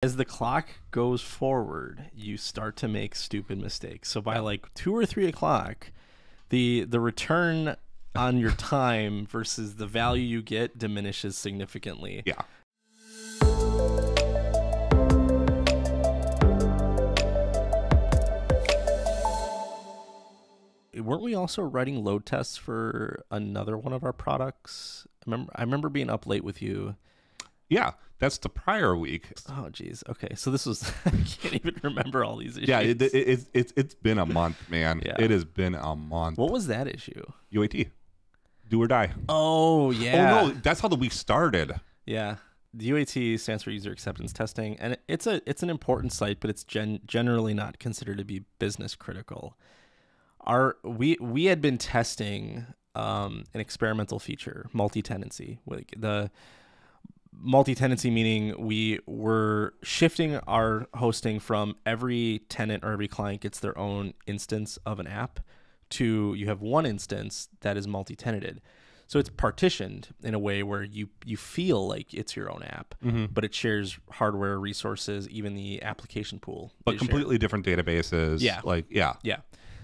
As the clock goes forward, you start to make stupid mistakes. So by like 2 or 3 o'clock, the return on your time versus the value you get diminishes significantly. Yeah. Weren't we also writing load tests for another one of our products? I remember being up late with you. Yeah, that's the prior week. Oh, geez. Okay, so this was I can't even remember all these issues. Yeah, it's been a month, man. Yeah. It has been a month. What was that issue? UAT, do or die. Oh, yeah. Oh no, that's how the week started. Yeah. The UAT stands for user acceptance testing, and it's an important site, but it's generally not considered to be business critical. We had been testing an experimental feature, multi-tenancy. The multi-tenancy meaning we were shifting our hosting from every tenant or every client gets their own instance of an app to you have one instance that is multi-tenanted. So it's partitioned in a way where you feel like it's your own app, but it shares hardware, resources, even the application pool. But completely different databases. Yeah. Yeah.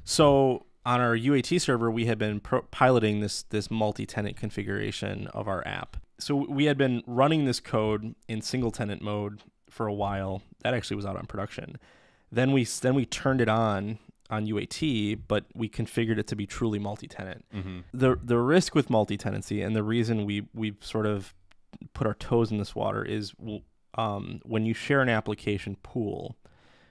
So on our UAT server, we had been piloting this multi-tenant configuration of our app. So we had been running this code in single tenant mode for a while. That actually was out on production. Then we turned it on UAT, but we configured it to be truly multi-tenant. The risk with multi-tenancy and the reason we've sort of put our toes in this water is when you share an application pool,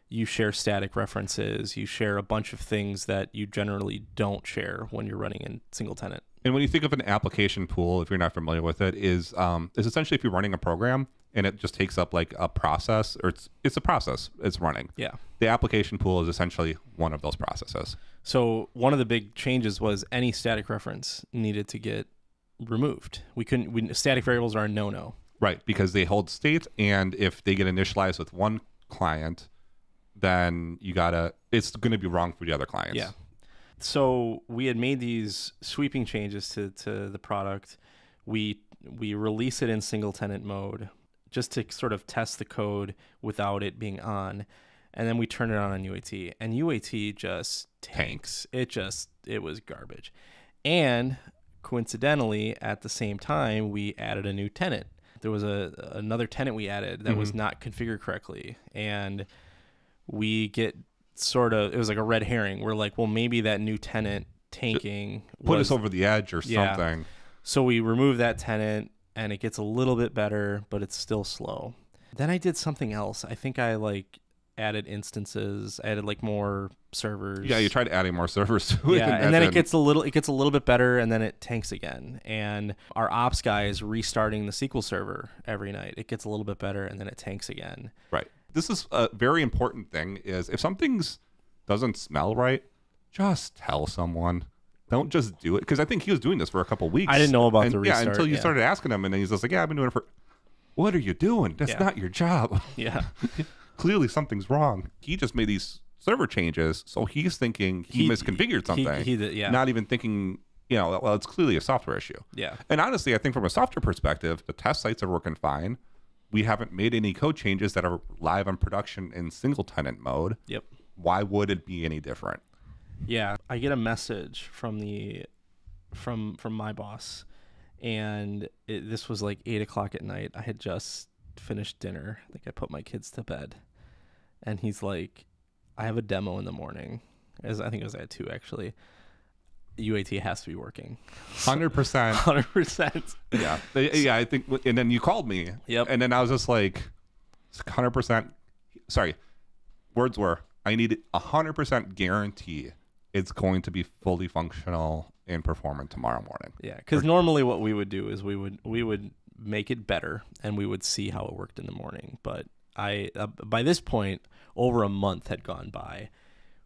you share static references, you share a bunch of things that you generally don't share when you're running in single tenant. And when you think of an application pool, if you're not familiar with it, is essentially if you're running a program and it just takes up like a process, or it's a process it's running. Yeah. The application pool is essentially one of those processes. So one of the big changes was any static reference needed to get removed. Static variables are a no-no. Right, because they hold state, and if they get initialized with one client, then it's going to be wrong for the other clients. Yeah. So we had made these sweeping changes to the product. We release it in single tenant mode just to sort of test the code without it being on. And then we turn it on UAT. And UAT just tanks. It was garbage. And coincidentally, at the same time, we added a new tenant. There was another tenant we added that was not configured correctly. And we get it was like a red herring. We're like, well, maybe that new tenant tanking put us over the edge or Yeah. something. So we remove that tenant and it gets a little bit better, but it's still slow. Then I did something else. I think I added instances, added more servers. Yeah, you tried adding more servers to it. Yeah, and then it gets a little bit better, and then it tanks again. And our ops guy is restarting the SQL server every night. It gets a little bit better, and then it tanks again. Right. This is a very important thing, is if something doesn't smell right, just tell someone. Don't just do it. Because I think he was doing this for a couple weeks. I didn't know about the restart. Yeah, until you started asking him, and then he's just like, yeah, I've been doing it for... What are you doing? That's not your job. Yeah. Clearly something's wrong. He just made these server changes, so he's thinking he misconfigured something. He did, yeah. Not even thinking, well, it's clearly a software issue. Yeah. And honestly, I think from a software perspective, the test sites are working fine. We haven't made any code changes that are live on production in single tenant mode. Yep. Why would it be any different? Yeah. I get a message from my boss, and this was like 8 o'clock at night. I had just finished dinner. I think I put my kids to bed. And he's like, I have a demo in the morning. I think it was at 2 actually. UAT has to be working. 100%. 100%. Yeah. Yeah, I think, and then you called me. Yep. And then I was just like, 100%. Sorry. Words were, I need 100% guarantee it's going to be fully functional and performant tomorrow morning. Yeah, because normally what we would do is we would make it better and we would see how it worked in the morning. But by this point, over a month had gone by.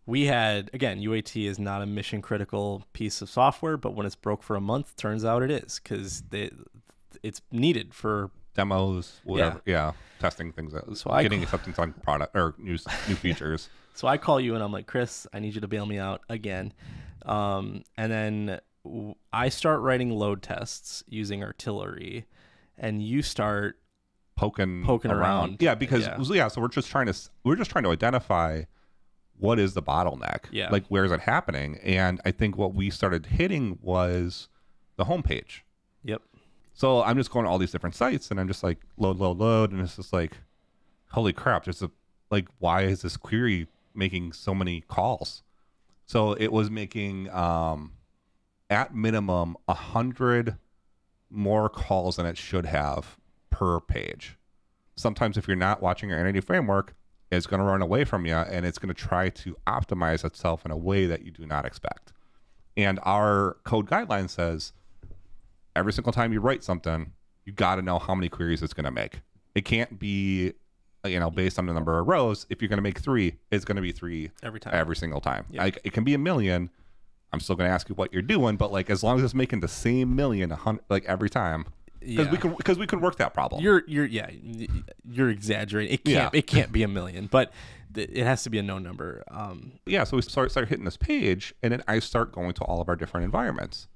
We had, again, UAT is not a mission critical piece of software, but when it's broke for a month, turns out it is, because it's needed for demos, whatever. Yeah. Testing things out. So getting acceptance on product or new features. So I call you and I'm like, Chris, I need you to bail me out again. And then I start writing load tests using Artillery, and you start poking around. Yeah, because so we're just trying to identify what is the bottleneck. Yeah. Like, where is it happening? And I think what we started hitting was the homepage. Yep. So I'm just going to all these different sites and I'm just like load, and it's just like, holy crap, why is this query making so many calls? So it was making at minimum 100 more calls than it should have per page. Sometimes if you're not watching your entity framework, it's going to run away from you and it's going to try to optimize itself in a way that you do not expect. And our code guideline says every single time you write something, you got to know how many queries it's going to make. It can't be, based on the number of rows. If you're going to make 3, it's going to be 3 every single time. Yeah. Like, it can be 1,000,000. I'm still going to ask you what you're doing, but like, as long as it's making the same 1,000,000 like every time, because we can work that problem. You're exaggerating. It can't be 1,000,000, but it has to be a known number. So we start hitting this page, and then I start going to all of our different environments,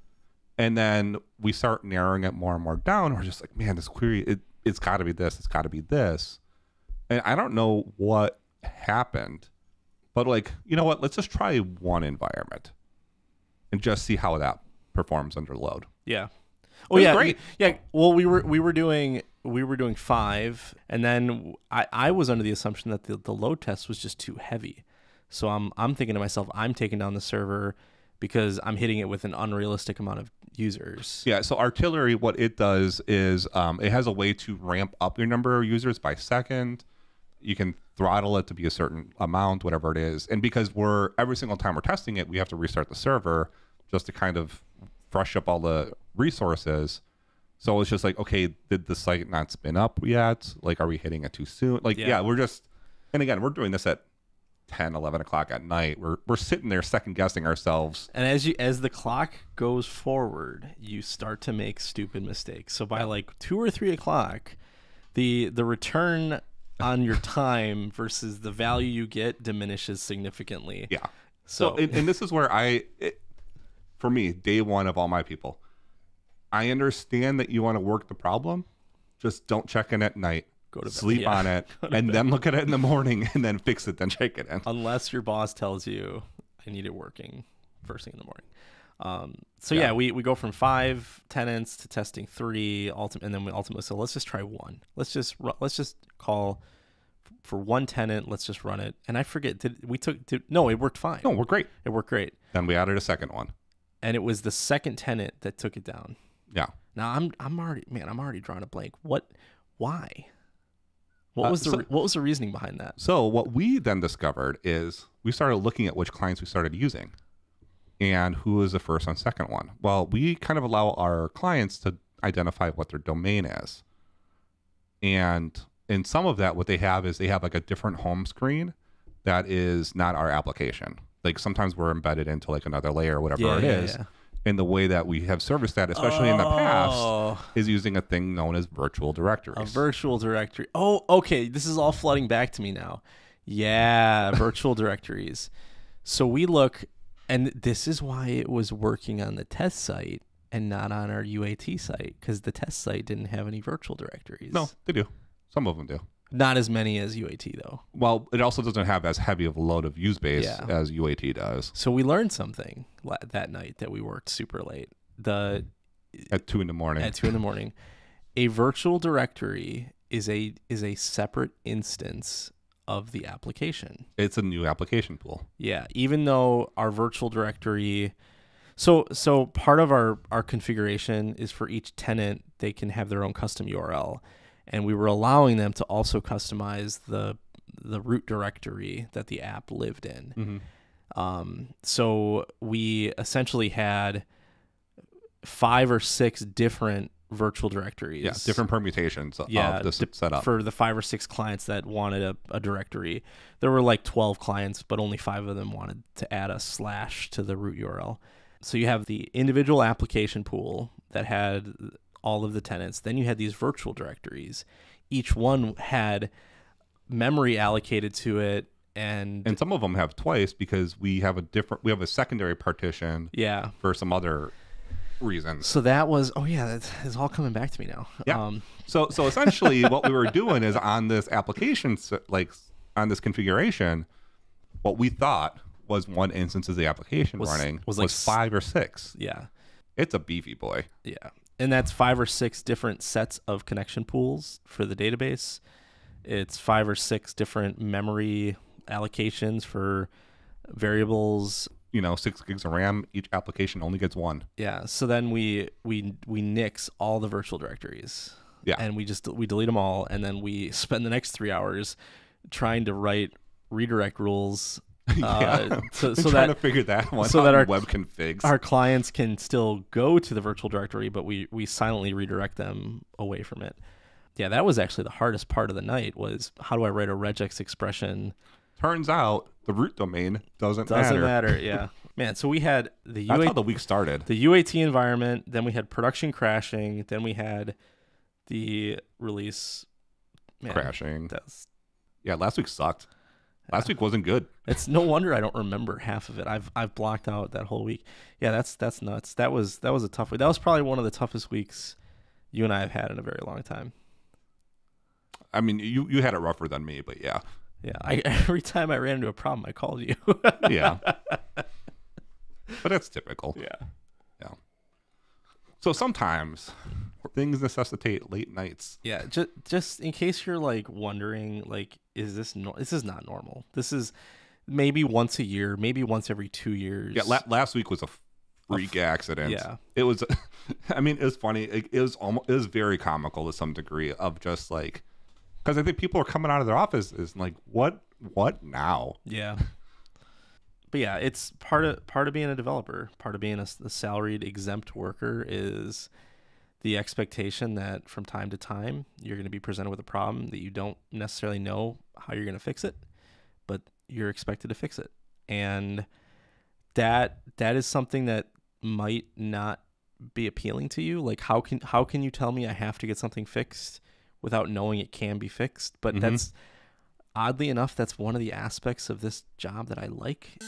and then we start narrowing it more and more down. We're just like, man, this query, it's got to be this, it's got to be this, and I don't know what happened, but like, you know what? Let's just try one environment and just see how that performs under load. Yeah. Oh yeah, great. Yeah. Well, we were doing 5, and then I was under the assumption that the load test was just too heavy. So I'm thinking to myself, I'm taking down the server because I'm hitting it with an unrealistic amount of users. Yeah. So Artillery, what it does is it has a way to ramp up your number of users by second. You can throttle it to be a certain amount, whatever it is. And because every single time we're testing it, we have to restart the server just to kind of fresh up all the resources. So it's just like, okay, did the site not spin up yet? Like, are we hitting it too soon? Like, we're just, and again, we're doing this at 10, 11 o'clock at night. We're sitting there second guessing ourselves. And as the clock goes forward, you start to make stupid mistakes. So by like 2 or 3 o'clock, the return on your time versus the value you get diminishes significantly. Yeah. So and this is where for me, day one of all my people, I understand that you want to work the problem. Just don't check in at night. Go to bed. Sleep on it, and then look at it in the morning, and then fix it, then check it in. Unless your boss tells you, I need it working first thing in the morning. We go from 5 tenants to testing 3, and then we ultimately say, let's just try 1. Let's just call for 1 tenant. Let's just run it. And I forget, no, it worked fine. No, we're great. It worked great. Then we added a second one. And it was the second tenant that took it down. Yeah. Now I'm already drawing a blank. Why? What was the reasoning behind that? So what we then discovered is we started looking at which clients we started using and who was the first and second one. Well, we kind of allow our clients to identify what their domain is. And in some of that, what they have is they have like a different home screen that is not our application. Like, sometimes we're embedded into like another layer or whatever it is. And the way that we have serviced that, especially in the past, is using a thing known as virtual directories. A virtual directory. Oh, okay. This is all flooding back to me now. Yeah, virtual directories. So we look, and this is why it was working on the test site and not on our UAT site, because the test site didn't have any virtual directories. No, they do. Some of them do. Not as many as UAT, though. Well, it also doesn't have as heavy of a load of use base as UAT does. So we learned something that night that we worked super late. At 2 in the morning. At 2 in the morning. A virtual directory is a separate instance of the application. It's a new application pool. Yeah. Even though our virtual directory... So part of our configuration is for each tenant, they can have their own custom URL. And we were allowing them to also customize the root directory that the app lived in. Mm-hmm. So we essentially had 5 or 6 different virtual directories. Yeah, different permutations of this setup. For the 5 or 6 clients that wanted a directory. There were like 12 clients, but only 5 of them wanted to add a / to the root URL. So you have the individual application pool that had all of the tenants. Then you had these virtual directories. Each one had memory allocated to it, and some of them have twice because we have a secondary partition for some other reasons. So that was, oh yeah, that's all coming back to me now. Yeah. So essentially what we were doing is on this application, like on this configuration, what we thought was one instance of the application running was like 5 or 6. Yeah. It's a beefy boy. Yeah. And that's 5 or 6 different sets of connection pools for the database. It's 5 or 6 different memory allocations for variables. 6 gigs of RAM. Each application only gets 1. Yeah. So then we nix all the virtual directories. Yeah. And we delete them all, and then we spend the next 3 hours trying to write redirect rules. So trying to figure that one so out that our web configs. Our clients can still go to the virtual directory, but we silently redirect them away from it. Yeah, that was actually the hardest part of the night, was how do I write a regex expression? Turns out the root domain doesn't matter. Yeah. Man, so we had That's how the week started. The UAT environment, then we had production crashing, then we had the release crashing. Yeah, last week sucked. Last week wasn't good. It's no wonder I don't remember half of it. I've blocked out that whole week. Yeah, that's nuts. That was a tough week. That was probably one of the toughest weeks you and I have had in a very long time. I mean, you had it rougher than me, but yeah. Yeah, every time I ran into a problem, I called you. Yeah. But that's typical. Yeah. Yeah. So sometimes things necessitate late nights. Yeah, just in case you're like wondering, like, this is not normal. This is maybe once a year, maybe once every 2 years. Yeah, last week was a freak accident. Yeah. It was, I mean, it was funny. It was very comical to some degree, of just like, because I think people are coming out of their offices like, what now? Yeah. But yeah, it's part of being a developer, part of being a salaried exempt worker, is the expectation that from time to time you're going to be presented with a problem that you don't necessarily know how you're going to fix it, but you're expected to fix it. And that is something that might not be appealing to you. Like, how can you tell me I have to get something fixed without knowing it can be fixed? But that's, oddly enough, that's one of the aspects of this job that I like.